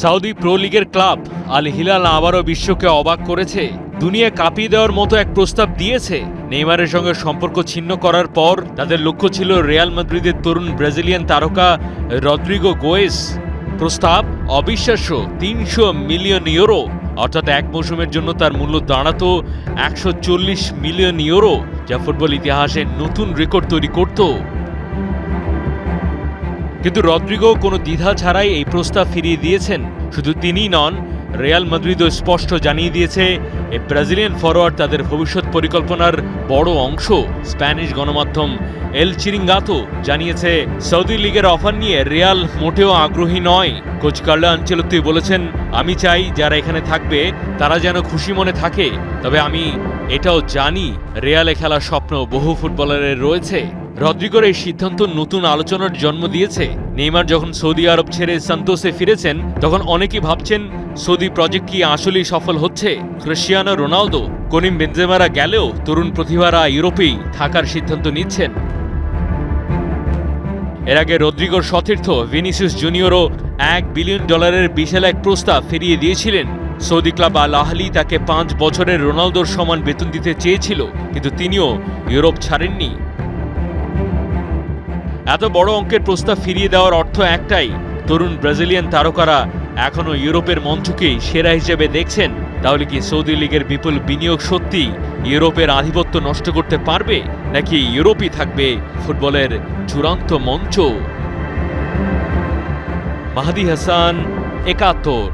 Saudi pro লিগের club Al Hilal আবারও বিশ্বকে অবাক করেছে। দুনিয়া কাঁপিয়ে দেওয়ার মতো এক প্রস্তাব দিয়েছে। নেইমারের সঙ্গে সম্পর্ক ছিন্ন করার পর তাদের লক্ষ্য ছিল রিয়াল মাদ্রিদের তরুণ ব্রাজিলিয়ান তারকা রদ্রিগো গোয়েস। প্রস্তাব অবিশ্বাস্য, ৩০০ মিলিয়ন ইউরো, অর্থাৎ এক মৌসুমের জন্য তার মূল্য দাঁড়াতো ১৪০ মিলিয়ন ইউরো, যা ফুটবল ইতিহাসে নতুন রেকর্ড তৈরি করত। কিন্তু রদ্রিগো কোনো দ্বিধা ছাড়াই এই প্রস্তাব ফিরিয়ে দিয়েছেন। শুধু তিনিই নন, রিয়াল মাদ্রিদও স্পষ্ট জানিয়ে দিয়েছে এই ব্রাজিলিয়ান ফরোয়ার্ড তাদের ভবিষ্যৎ পরিকল্পনার বড় অংশ। স্প্যানিশ গণমাধ্যম এল চিরিঙ্গাতো জানিয়েছে, সৌদি লিগের অফার নিয়ে রিয়াল মোটেও আগ্রহী নয়। কোচ কার্লো আনচেলত্তি বলেছেন, আমি চাই যারা এখানে থাকবে তারা যেন খুশি মনে থাকে, তবে আমি এটাও জানি রিয়ালে খেলার স্বপ্ন বহু ফুটবলারের রয়েছে। রদ্রিগোর এই সিদ্ধান্ত নতুন আলোচনার জন্ম দিয়েছে। নেইমার যখন সৌদি আরব ছেড়ে সান্তোসে ফিরেছেন, তখন অনেকেই ভাবছেন সৌদি প্রজেক্ট কি আসলেই সফল হচ্ছে। ক্রিস্টিয়ানো রোনালদো, করিম বেনজেমারা গেলেও তরুণ প্রতিভারা ইউরোপেই থাকার সিদ্ধান্ত নিচ্ছেন। এর আগে রদ্রিগোর সতীর্থ ভিনিসিয়াস জুনিয়রও $1 বিলিয়ন বিশাল এক প্রস্তাব ফিরিয়ে দিয়েছিলেন। সৌদি ক্লাব আল আহলি তাকে 5 বছরের রোনালদোর সমান বেতন দিতে চেয়েছিল, কিন্তু তিনিও ইউরোপ ছাড়েননি। এত বড় অঙ্কের প্রস্তাব ফিরিয়ে দেওয়ার অর্থ একটাই, তরুণ ব্রাজিলিয়ান তারকারা এখনও ইউরোপের মঞ্চকেই সেরা হিসেবে দেখছেন। তাহলে কি সৌদি লিগের বিপুল বিনিয়োগ সত্যি ইউরোপের আধিপত্য নষ্ট করতে পারবে, নাকি ইউরোপই থাকবে ফুটবলের চূড়ান্ত মঞ্চ? মাহদি হাসান, ৭১।